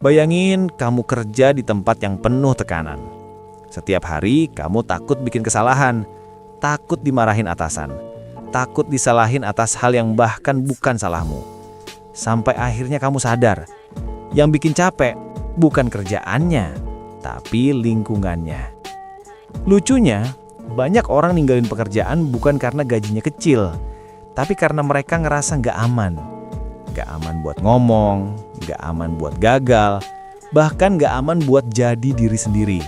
Bayangin kamu kerja di tempat yang penuh tekanan. Setiap hari kamu takut bikin kesalahan, takut dimarahin atasan, takut disalahin atas hal yang bahkan bukan salahmu. Sampai akhirnya kamu sadar, yang bikin capek bukan kerjaannya, tapi lingkungannya. Lucunya, banyak orang ninggalin pekerjaan bukan karena gajinya kecil, tapi karena mereka ngerasa nggak aman. Nggak aman buat ngomong, nggak aman buat gagal, bahkan nggak aman buat jadi diri sendiri.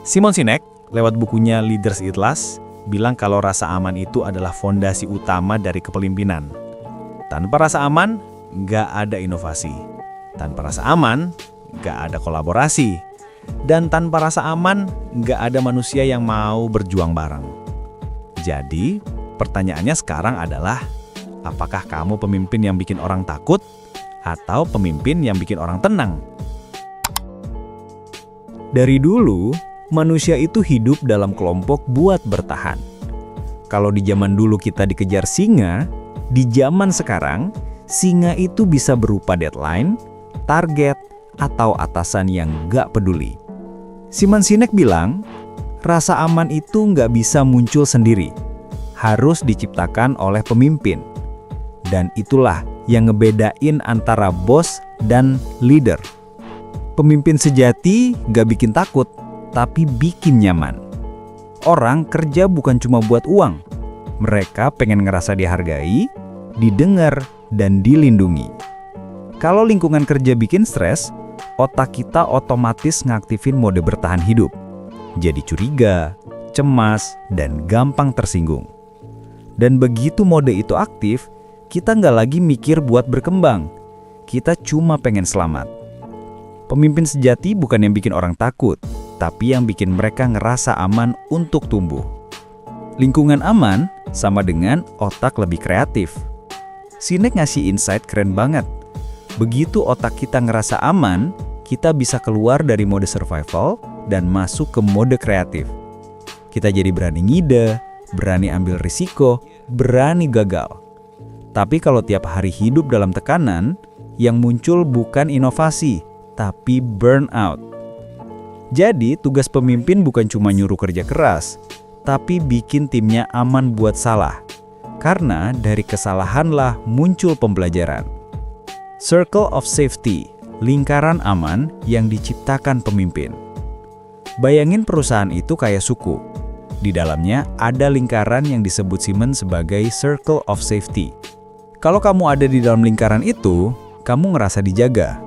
Simon Sinek, lewat bukunya Leaders Eat Last, bilang kalau rasa aman itu adalah fondasi utama dari kepemimpinan. Tanpa rasa aman, nggak ada inovasi. Tanpa rasa aman, nggak ada kolaborasi. Dan tanpa rasa aman, nggak ada manusia yang mau berjuang bareng. Jadi, pertanyaannya sekarang adalah, apakah kamu pemimpin yang bikin orang takut atau pemimpin yang bikin orang tenang? Dari dulu, manusia itu hidup dalam kelompok buat bertahan. Kalau di zaman dulu kita dikejar singa, di zaman sekarang, singa itu bisa berupa deadline, target, atau atasan yang gak peduli. Simon Sinek bilang, rasa aman itu gak bisa muncul sendiri, harus diciptakan oleh pemimpin. Dan itulah yang ngebedain antara bos dan leader. Pemimpin sejati gak bikin takut, tapi bikin nyaman. Orang kerja bukan cuma buat uang. Mereka pengen ngerasa dihargai, didengar, dan dilindungi. Kalau lingkungan kerja bikin stres, otak kita otomatis ngaktifin mode bertahan hidup. Jadi curiga, cemas, dan gampang tersinggung. Dan begitu mode itu aktif, kita nggak lagi mikir buat berkembang. Kita cuma pengen selamat. Pemimpin sejati bukan yang bikin orang takut, tapi yang bikin mereka ngerasa aman untuk tumbuh. Lingkungan aman sama dengan otak lebih kreatif. Sinek ngasih insight keren banget. Begitu otak kita ngerasa aman, kita bisa keluar dari mode survival dan masuk ke mode kreatif. Kita jadi berani ngide, berani ambil risiko, berani gagal. Tapi kalau tiap hari hidup dalam tekanan, yang muncul bukan inovasi, tapi burnout. Jadi, tugas pemimpin bukan cuma nyuruh kerja keras, tapi bikin timnya aman buat salah. Karena dari kesalahanlah muncul pembelajaran. Circle of safety, lingkaran aman yang diciptakan pemimpin. Bayangin perusahaan itu kayak suku. Di dalamnya ada lingkaran yang disebut Simon sebagai circle of safety. Kalau kamu ada di dalam lingkaran itu, kamu ngerasa dijaga.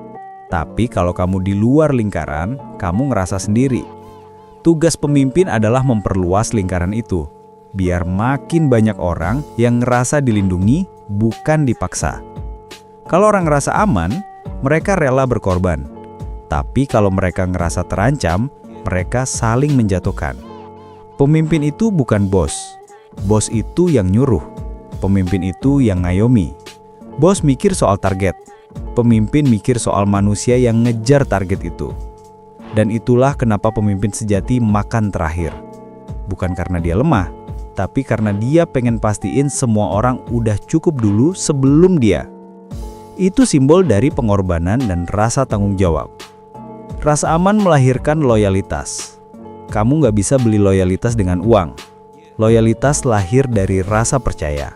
Tapi kalau kamu di luar lingkaran, kamu ngerasa sendiri. Tugas pemimpin adalah memperluas lingkaran itu, biar makin banyak orang yang ngerasa dilindungi, bukan dipaksa. Kalau orang ngerasa aman, mereka rela berkorban. Tapi kalau mereka ngerasa terancam, mereka saling menjatuhkan. Pemimpin itu bukan bos. Bos itu yang nyuruh. Pemimpin itu yang ngayomi. Bos mikir soal target. Pemimpin mikir soal manusia yang ngejar target itu. Dan itulah kenapa pemimpin sejati makan terakhir. Bukan karena dia lemah, tapi karena dia pengen pastiin semua orang udah cukup dulu sebelum dia. Itu simbol dari pengorbanan dan rasa tanggung jawab. Rasa aman melahirkan loyalitas. Kamu nggak bisa beli loyalitas dengan uang. Loyalitas lahir dari rasa percaya.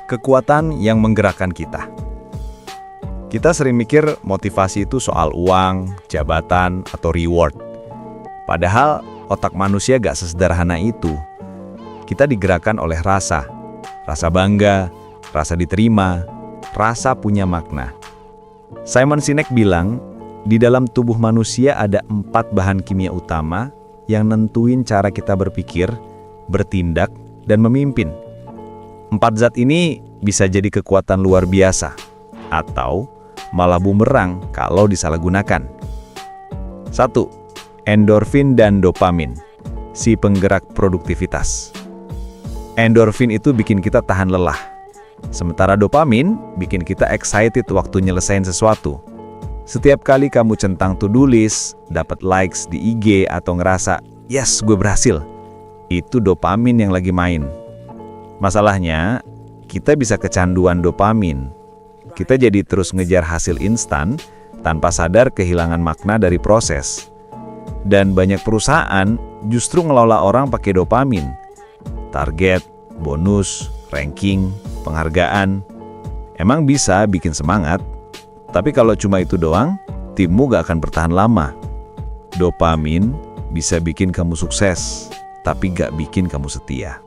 Kekuatan yang menggerakkan kita. Kita sering mikir motivasi itu soal uang, jabatan, atau reward. Padahal otak manusia gak sesederhana itu. Kita digerakkan oleh rasa. Rasa bangga, rasa diterima, rasa punya makna. Simon Sinek bilang, di dalam tubuh manusia ada 4 bahan kimia utama yang nentuin cara kita berpikir, bertindak, dan memimpin. 4 zat ini bisa jadi kekuatan luar biasa, atau malah bumerang kalau disalahgunakan. 1. Endorfin dan dopamin, si penggerak produktivitas. Endorfin itu bikin kita tahan lelah. Sementara dopamin bikin kita excited waktu nyelesain sesuatu. Setiap kali kamu centang to-do list, dapat likes di IG atau ngerasa, yes, gue berhasil. Itu dopamin yang lagi main. Masalahnya, kita bisa kecanduan dopamin. Kita jadi terus ngejar hasil instan, tanpa sadar kehilangan makna dari proses. Dan banyak perusahaan justru ngelola orang pakai dopamin. Target, bonus, ranking, penghargaan. Emang bisa bikin semangat, tapi kalau cuma itu doang, timmu gak akan bertahan lama. Dopamin bisa bikin kamu sukses, tapi gak bikin kamu setia.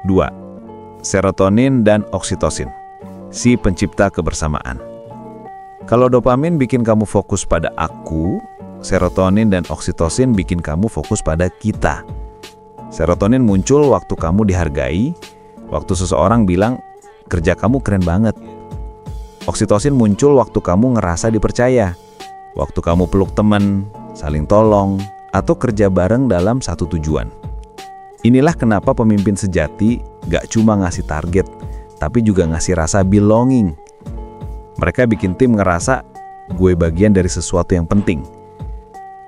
2. Serotonin dan oksitosin, si pencipta kebersamaan. Kalau dopamin bikin kamu fokus pada aku, serotonin dan oksitosin bikin kamu fokus pada kita. Serotonin muncul waktu kamu dihargai, waktu seseorang bilang, kerja kamu keren banget. Oksitosin muncul waktu kamu ngerasa dipercaya, waktu kamu peluk teman, saling tolong, atau kerja bareng dalam satu tujuan. Inilah kenapa pemimpin sejati gak cuma ngasih target, tapi juga ngasih rasa belonging. Mereka bikin tim ngerasa, gue bagian dari sesuatu yang penting.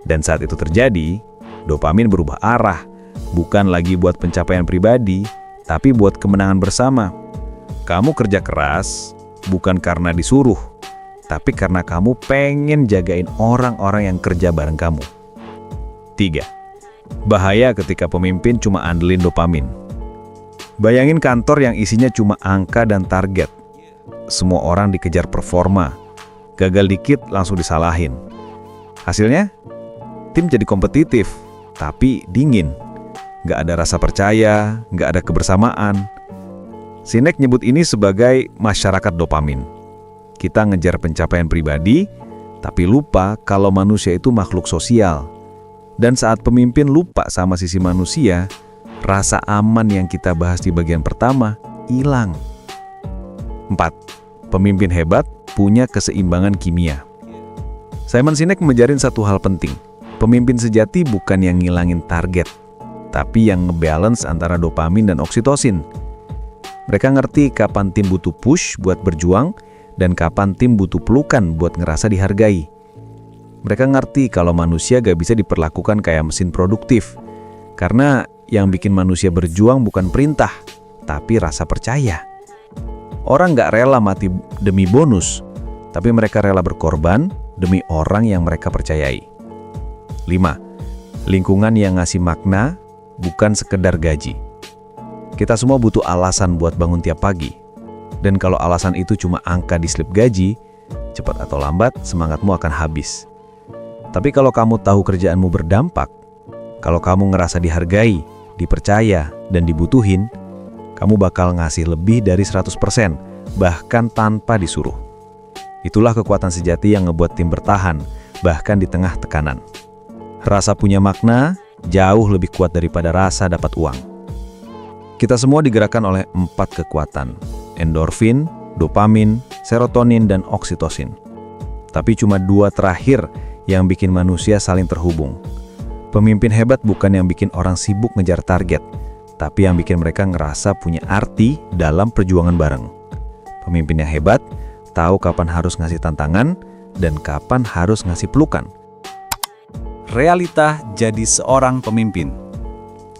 Dan saat itu terjadi, dopamin berubah arah, bukan lagi buat pencapaian pribadi, tapi buat kemenangan bersama. Kamu kerja keras, bukan karena disuruh, tapi karena kamu pengen jagain orang-orang yang kerja bareng kamu. 3. Bahaya ketika pemimpin cuma andelin dopamin. Bayangin kantor yang isinya cuma angka dan target. Semua orang dikejar performa, gagal dikit langsung disalahin. Hasilnya, tim jadi kompetitif, tapi dingin. Gak ada rasa percaya, gak ada kebersamaan. Sinek nyebut ini sebagai masyarakat dopamin. Kita ngejar pencapaian pribadi, tapi lupa kalau manusia itu makhluk sosial. Dan saat pemimpin lupa sama sisi manusia, rasa aman yang kita bahas di bagian pertama hilang. 4. Pemimpin hebat punya keseimbangan kimia. Simon Sinek mengajarin satu hal penting. Pemimpin sejati bukan yang ngilangin target, tapi yang ngebalance antara dopamin dan oksitosin. Mereka ngerti kapan tim butuh push buat berjuang dan kapan tim butuh pelukan buat ngerasa dihargai. Mereka ngerti kalau manusia gak bisa diperlakukan kayak mesin produktif, karena yang bikin manusia berjuang bukan perintah, tapi rasa percaya. Orang gak rela mati demi bonus, tapi mereka rela berkorban demi orang yang mereka percayai. 5. Lingkungan yang ngasih makna, bukan sekedar gaji. Kita semua butuh alasan buat bangun tiap pagi. Dan kalau alasan itu cuma angka di slip gaji, cepat atau lambat semangatmu akan habis. Tapi kalau kamu tahu kerjaanmu berdampak, kalau kamu ngerasa dihargai, dipercaya, dan dibutuhin, kamu bakal ngasih lebih dari 100%, bahkan tanpa disuruh. Itulah kekuatan sejati yang ngebuat tim bertahan, bahkan di tengah tekanan. Rasa punya makna jauh lebih kuat daripada rasa dapat uang. Kita semua digerakkan oleh 4 kekuatan, endorfin, dopamin, serotonin, dan oksitosin. Tapi cuma 2 terakhir yang bikin manusia saling terhubung. Pemimpin hebat bukan yang bikin orang sibuk ngejar target, tapi yang bikin mereka ngerasa punya arti dalam perjuangan bareng. Pemimpin yang hebat tahu kapan harus ngasih tantangan dan kapan harus ngasih pelukan. Realita jadi seorang pemimpin.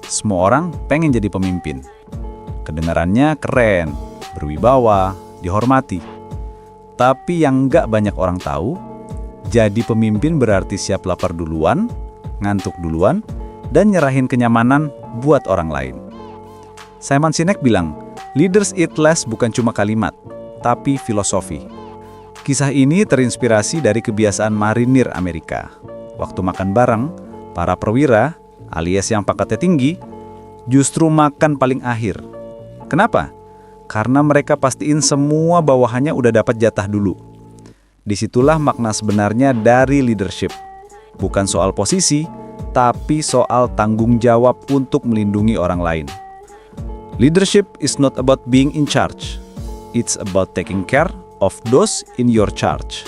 Semua orang pengen jadi pemimpin. Kedengarannya keren, berwibawa, dihormati. Tapi yang nggak banyak orang tahu, jadi pemimpin berarti siap lapar duluan, ngantuk duluan, dan nyerahin kenyamanan buat orang lain. Simon Sinek bilang, leaders eat less bukan cuma kalimat, tapi filosofi. Kisah ini terinspirasi dari kebiasaan marinir Amerika. Waktu makan bareng, para perwira, alias yang pangkatnya tinggi, justru makan paling akhir. Kenapa? Karena mereka pastiin semua bawahannya udah dapat jatah dulu. Disitulah makna sebenarnya dari leadership. Bukan soal posisi, tapi soal tanggung jawab untuk melindungi orang lain. Leadership is not about being in charge. It's about taking care of those in your charge.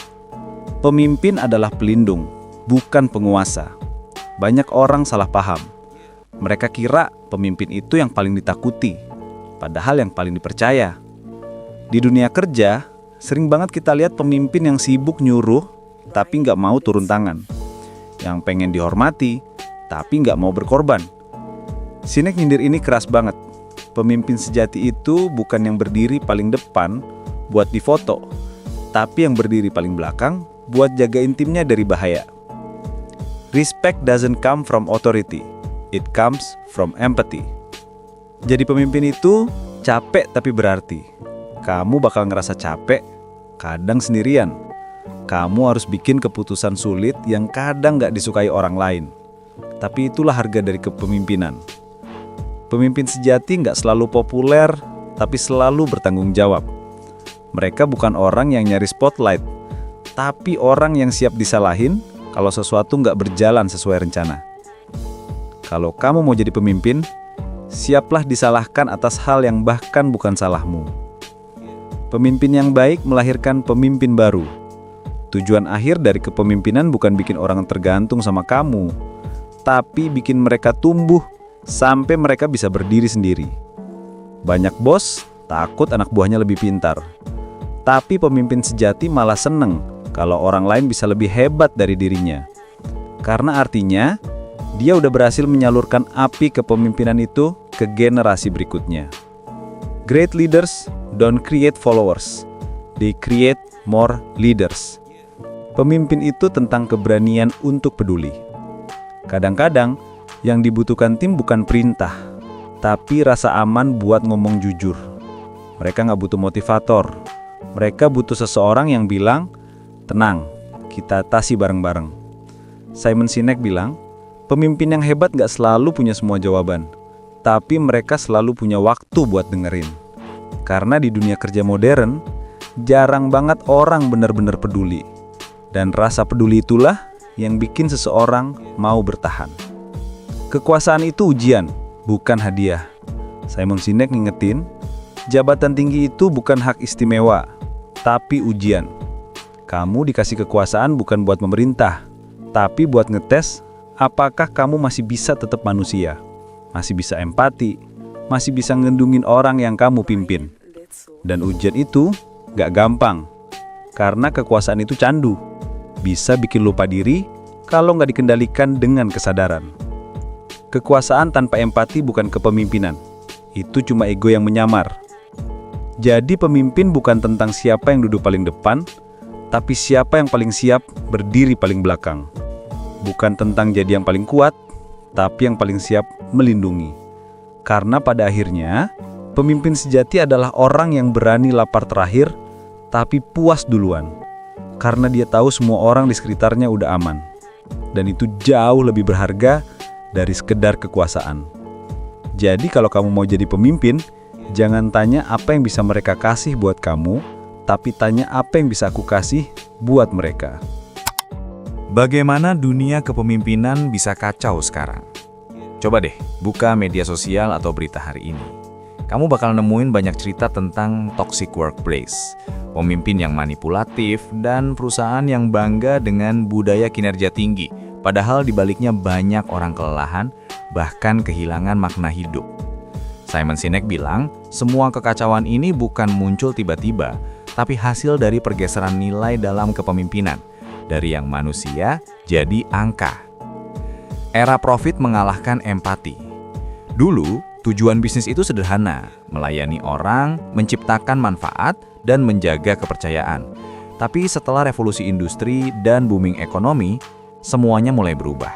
Pemimpin adalah pelindung, bukan penguasa. Banyak orang salah paham. Mereka kira pemimpin itu yang paling ditakuti, padahal yang paling dipercaya. Di dunia kerja, sering banget kita lihat pemimpin yang sibuk nyuruh, tapi nggak mau turun tangan. Yang pengen dihormati, tapi nggak mau berkorban. Sinek nyindir ini keras banget. Pemimpin sejati itu bukan yang berdiri paling depan buat difoto, tapi yang berdiri paling belakang buat jagain timnya dari bahaya. Respect doesn't come from authority, it comes from empathy. Jadi pemimpin itu capek tapi berarti. Kamu bakal ngerasa capek, kadang sendirian. Kamu harus bikin keputusan sulit yang kadang gak disukai orang lain. Tapi itulah harga dari kepemimpinan. Pemimpin sejati gak selalu populer, tapi selalu bertanggung jawab. Mereka bukan orang yang nyari spotlight, tapi orang yang siap disalahin kalau sesuatu gak berjalan sesuai rencana. Kalau kamu mau jadi pemimpin, siaplah disalahkan atas hal yang bahkan bukan salahmu. Pemimpin yang baik melahirkan pemimpin baru. Tujuan akhir dari kepemimpinan bukan bikin orang tergantung sama kamu, tapi bikin mereka tumbuh sampai mereka bisa berdiri sendiri. Banyak bos takut anak buahnya lebih pintar, tapi pemimpin sejati malah seneng kalau orang lain bisa lebih hebat dari dirinya. Karena artinya, dia udah berhasil menyalurkan api kepemimpinan itu ke generasi berikutnya. Great leaders don't create followers, they create more leaders. Pemimpin itu tentang keberanian untuk peduli. Kadang-kadang, yang dibutuhkan tim bukan perintah, tapi rasa aman buat ngomong jujur. Mereka nggak butuh motivator, mereka butuh seseorang yang bilang, tenang, kita atasi bareng-bareng. Simon Sinek bilang, pemimpin yang hebat nggak selalu punya semua jawaban, tapi mereka selalu punya waktu buat dengerin. Karena di dunia kerja modern, jarang banget orang benar-benar peduli. Dan rasa peduli itulah yang bikin seseorang mau bertahan. Kekuasaan itu ujian, bukan hadiah. Simon Sinek ngingetin, jabatan tinggi itu bukan hak istimewa, tapi ujian. Kamu dikasih kekuasaan bukan buat memerintah, tapi buat ngetes apakah kamu masih bisa tetap manusia, masih bisa empati, masih bisa ngendungin orang yang kamu pimpin. Dan ujian itu gak gampang, karena kekuasaan itu candu. Bisa bikin lupa diri kalau nggak dikendalikan dengan kesadaran. Kekuasaan tanpa empati bukan kepemimpinan. Itu cuma ego yang menyamar. Jadi pemimpin bukan tentang siapa yang duduk paling depan, tapi siapa yang paling siap berdiri paling belakang. Bukan tentang jadi yang paling kuat, tapi yang paling siap melindungi. Karena pada akhirnya, pemimpin sejati adalah orang yang berani lapar terakhir, tapi puas duluan. Karena dia tahu semua orang di sekitarnya udah aman. Dan itu jauh lebih berharga dari sekedar kekuasaan. Jadi kalau kamu mau jadi pemimpin, jangan tanya apa yang bisa mereka kasih buat kamu, tapi tanya apa yang bisa aku kasih buat mereka. Bagaimana dunia kepemimpinan bisa kacau sekarang? Coba deh, buka media sosial atau berita hari ini. Kamu bakal nemuin banyak cerita tentang toxic workplace, pemimpin yang manipulatif, dan perusahaan yang bangga dengan budaya kinerja tinggi, padahal di baliknya banyak orang kelelahan, bahkan kehilangan makna hidup. Simon Sinek bilang, semua kekacauan ini bukan muncul tiba-tiba, tapi hasil dari pergeseran nilai dalam kepemimpinan, dari yang manusia jadi angka. Era profit mengalahkan empati. Dulu, tujuan bisnis itu sederhana, melayani orang, menciptakan manfaat, dan menjaga kepercayaan. Tapi setelah revolusi industri dan booming ekonomi, semuanya mulai berubah.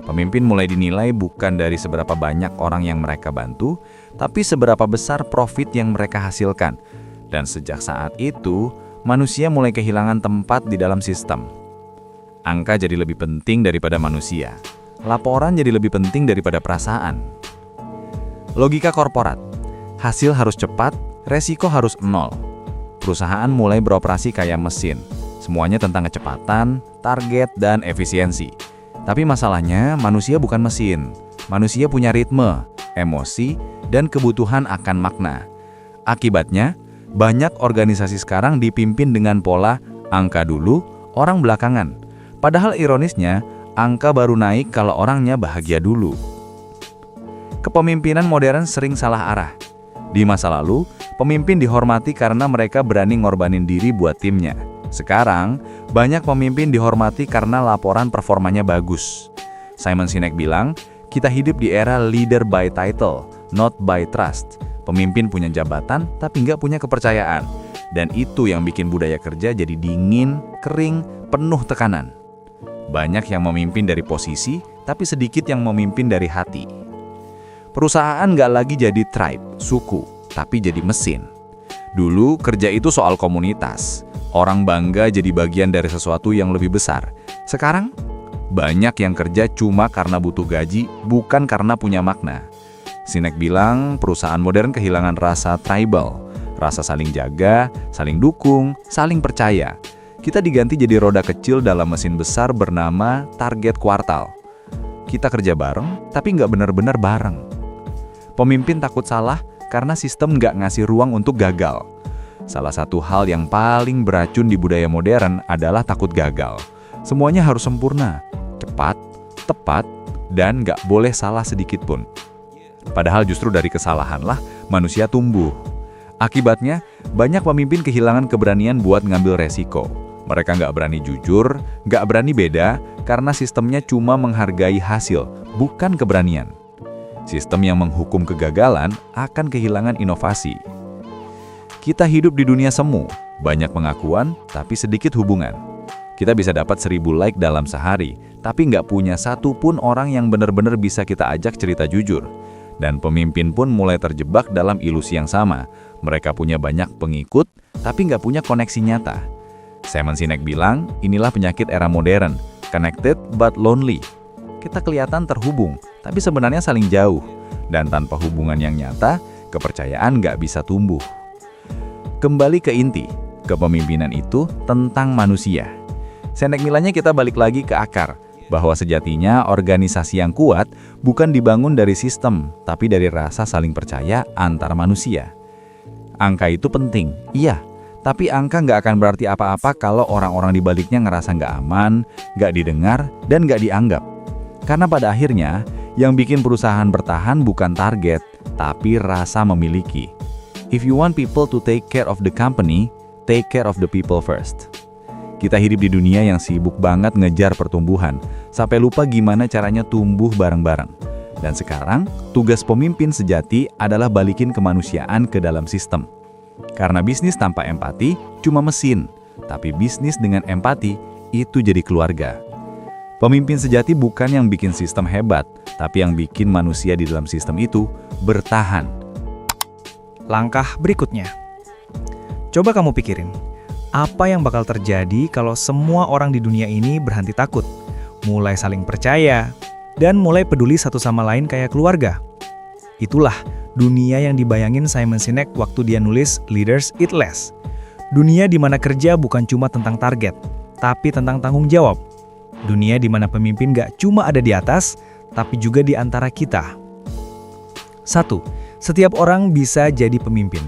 Pemimpin mulai dinilai bukan dari seberapa banyak orang yang mereka bantu, tapi seberapa besar profit yang mereka hasilkan. Dan sejak saat itu, manusia mulai kehilangan tempat di dalam sistem. Angka jadi lebih penting daripada manusia. Laporan jadi lebih penting daripada perasaan. Logika korporat, hasil harus cepat, resiko harus nol. Perusahaan mulai beroperasi kayak mesin. Semuanya tentang kecepatan, target, dan efisiensi. Tapi masalahnya, manusia bukan mesin. Manusia punya ritme, emosi, dan kebutuhan akan makna. Akibatnya, banyak organisasi sekarang dipimpin dengan pola angka dulu, orang belakangan. Padahal ironisnya, angka baru naik kalau orangnya bahagia dulu. Kepemimpinan modern sering salah arah. Di masa lalu, pemimpin dihormati karena mereka berani ngorbanin diri buat timnya. Sekarang, banyak pemimpin dihormati karena laporan performanya bagus. Simon Sinek bilang, kita hidup di era leader by title, not by trust. Pemimpin punya jabatan, tapi nggak punya kepercayaan. Dan itu yang bikin budaya kerja jadi dingin, kering, penuh tekanan. Banyak yang memimpin dari posisi, tapi sedikit yang memimpin dari hati. Perusahaan nggak lagi jadi tribe, suku, tapi jadi mesin. Dulu kerja itu soal komunitas. Orang bangga jadi bagian dari sesuatu yang lebih besar. Sekarang, banyak yang kerja cuma karena butuh gaji, bukan karena punya makna. Sinek bilang perusahaan modern kehilangan rasa tribal, rasa saling jaga, saling dukung, saling percaya. Kita diganti jadi roda kecil dalam mesin besar bernama target kuartal. Kita kerja bareng, tapi nggak benar-benar bareng. Pemimpin takut salah karena sistem nggak ngasih ruang untuk gagal. Salah satu hal yang paling beracun di budaya modern adalah takut gagal. Semuanya harus sempurna, cepat, tepat, dan nggak boleh salah sedikit pun. Padahal justru dari kesalahanlah manusia tumbuh. Akibatnya, banyak pemimpin kehilangan keberanian buat ngambil resiko. Mereka nggak berani jujur, nggak berani beda, karena sistemnya cuma menghargai hasil, bukan keberanian. Sistem yang menghukum kegagalan akan kehilangan inovasi. Kita hidup di dunia semu, banyak pengakuan, tapi sedikit hubungan. Kita bisa dapat 1000 like dalam sehari, tapi nggak punya satu pun orang yang benar-benar bisa kita ajak cerita jujur. Dan pemimpin pun mulai terjebak dalam ilusi yang sama. Mereka punya banyak pengikut, tapi nggak punya koneksi nyata. Simon Sinek bilang, inilah penyakit era modern, connected but lonely. Kita kelihatan terhubung, tapi sebenarnya saling jauh. Dan tanpa hubungan yang nyata, kepercayaan nggak bisa tumbuh. Kembali ke inti, kepemimpinan itu tentang manusia. Sinek bilangnya kita balik lagi ke akar, bahwa sejatinya organisasi yang kuat bukan dibangun dari sistem, tapi dari rasa saling percaya antar manusia. Angka itu penting, iya, tapi angka nggak akan berarti apa-apa kalau orang-orang di baliknya ngerasa nggak aman, nggak didengar, dan nggak dianggap. Karena pada akhirnya, yang bikin perusahaan bertahan bukan target, tapi rasa memiliki. If you want people to take care of the company, take care of the people first. Kita hidup di dunia yang sibuk banget ngejar pertumbuhan, sampai lupa gimana caranya tumbuh bareng-bareng. Dan sekarang, tugas pemimpin sejati adalah balikin kemanusiaan ke dalam sistem. Karena bisnis tanpa empati cuma mesin, tapi bisnis dengan empati itu jadi keluarga. Pemimpin sejati bukan yang bikin sistem hebat, tapi yang bikin manusia di dalam sistem itu bertahan. Langkah berikutnya. Coba kamu pikirin, apa yang bakal terjadi kalau semua orang di dunia ini berhenti takut, mulai saling percaya, dan mulai peduli satu sama lain kayak keluarga? Itulah dunia yang dibayangin Simon Sinek waktu dia nulis Leaders Eat Less. Dunia di mana kerja bukan cuma tentang target, tapi tentang tanggung jawab. Dunia di mana pemimpin gak cuma ada di atas, tapi juga di antara kita. 1. Setiap orang bisa jadi pemimpin.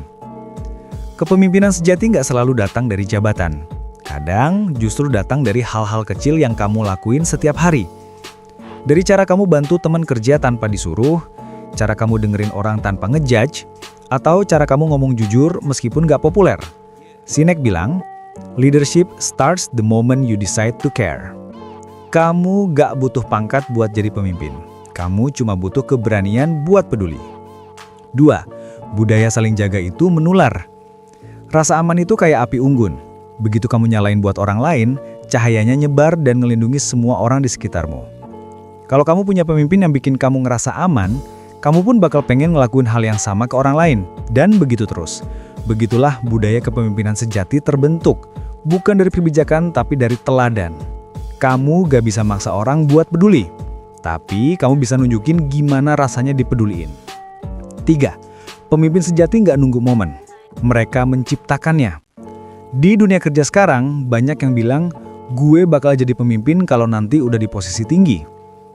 Kepemimpinan sejati nggak selalu datang dari jabatan. Kadang justru datang dari hal-hal kecil yang kamu lakuin setiap hari. Dari cara kamu bantu teman kerja tanpa disuruh, cara kamu dengerin orang tanpa ngejudge, atau cara kamu ngomong jujur meskipun nggak populer. Sinek bilang, leadership starts the moment you decide to care. Kamu nggak butuh pangkat buat jadi pemimpin. Kamu cuma butuh keberanian buat peduli. 2. Budaya saling jaga itu menular. Rasa aman itu kayak api unggun. Begitu kamu nyalain buat orang lain, cahayanya nyebar dan ngelindungi semua orang di sekitarmu. Kalau kamu punya pemimpin yang bikin kamu ngerasa aman, kamu pun bakal pengen ngelakuin hal yang sama ke orang lain. Dan begitu terus. Begitulah budaya kepemimpinan sejati terbentuk. Bukan dari kebijakan, tapi dari teladan. Kamu gak bisa maksa orang buat peduli. Tapi kamu bisa nunjukin gimana rasanya dipeduliin. 3. Pemimpin sejati nggak nunggu momen. Mereka menciptakannya. Di dunia kerja sekarang, banyak yang bilang, gue bakal jadi pemimpin kalau nanti udah di posisi tinggi.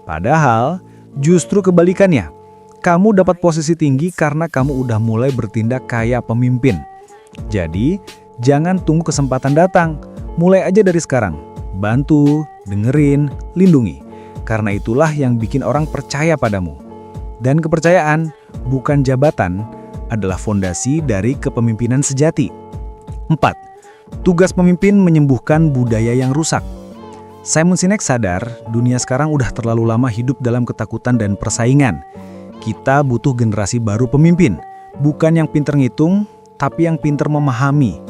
Padahal, justru kebalikannya. Kamu dapat posisi tinggi karena kamu udah mulai bertindak kayak pemimpin. Jadi, jangan tunggu kesempatan datang. Mulai aja dari sekarang. Bantu, dengerin, lindungi. Karena itulah yang bikin orang percaya padamu. Dan kepercayaan, bukan jabatan, adalah fondasi dari kepemimpinan sejati. 4. Tugas pemimpin menyembuhkan budaya yang rusak. Simon Sinek sadar, dunia sekarang udah terlalu lama hidup dalam ketakutan dan persaingan. Kita butuh generasi baru pemimpin, bukan yang pinter ngitung, tapi yang pinter memahami.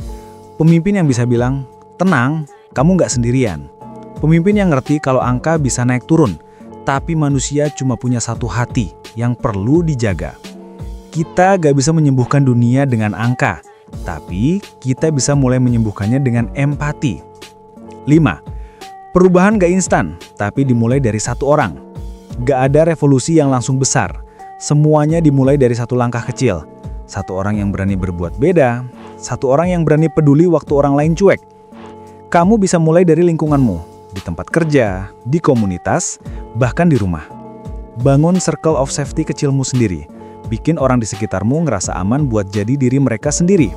Pemimpin yang bisa bilang, tenang, kamu nggak sendirian. Pemimpin yang ngerti kalau angka bisa naik turun, tapi manusia cuma punya satu hati yang perlu dijaga. Kita nggak bisa menyembuhkan dunia dengan angka, tapi kita bisa mulai menyembuhkannya dengan empati. 5. Perubahan nggak instan, tapi dimulai dari satu orang. Nggak ada revolusi yang langsung besar. Semuanya dimulai dari satu langkah kecil. Satu orang yang berani berbuat beda, satu orang yang berani peduli waktu orang lain cuek. Kamu bisa mulai dari lingkunganmu, di tempat kerja, di komunitas, bahkan di rumah. Bangun circle of safety kecilmu sendiri. Bikin orang di sekitarmu ngerasa aman buat jadi diri mereka sendiri.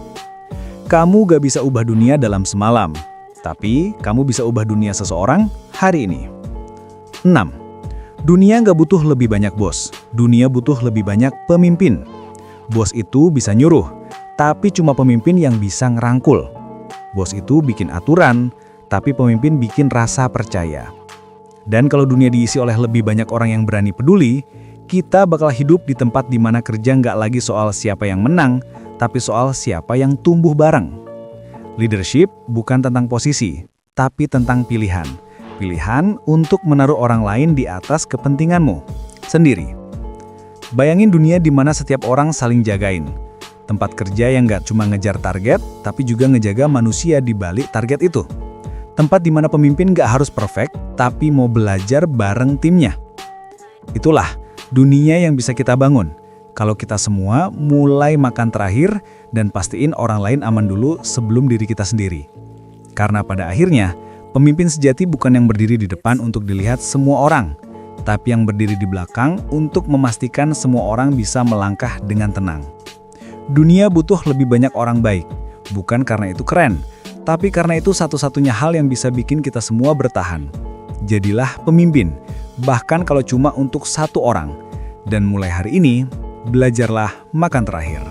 Kamu gak bisa ubah dunia dalam semalam, tapi kamu bisa ubah dunia seseorang hari ini. 6. Dunia gak butuh lebih banyak bos, dunia butuh lebih banyak pemimpin. Bos itu bisa nyuruh, tapi cuma pemimpin yang bisa ngerangkul. Bos itu bikin aturan, tapi pemimpin bikin rasa percaya. Dan kalau dunia diisi oleh lebih banyak orang yang berani peduli, kita bakal hidup di tempat di mana kerja nggak lagi soal siapa yang menang, tapi soal siapa yang tumbuh bareng. Leadership bukan tentang posisi, tapi tentang pilihan. Pilihan untuk menaruh orang lain di atas kepentinganmu sendiri. Bayangin dunia di mana setiap orang saling jagain. Tempat kerja yang nggak cuma ngejar target, tapi juga ngejaga manusia di balik target itu. Tempat di mana pemimpin nggak harus perfect, tapi mau belajar bareng timnya. Itulah dunia yang bisa kita bangun. Kalau kita semua mulai makan terakhir dan pastiin orang lain aman dulu sebelum diri kita sendiri. Karena pada akhirnya, pemimpin sejati bukan yang berdiri di depan untuk dilihat semua orang, tapi yang berdiri di belakang untuk memastikan semua orang bisa melangkah dengan tenang. Dunia butuh lebih banyak orang baik, bukan karena itu keren, tapi karena itu satu-satunya hal yang bisa bikin kita semua bertahan. Jadilah pemimpin, bahkan kalau cuma untuk satu orang. Dan mulai hari ini, belajarlah makan terakhir.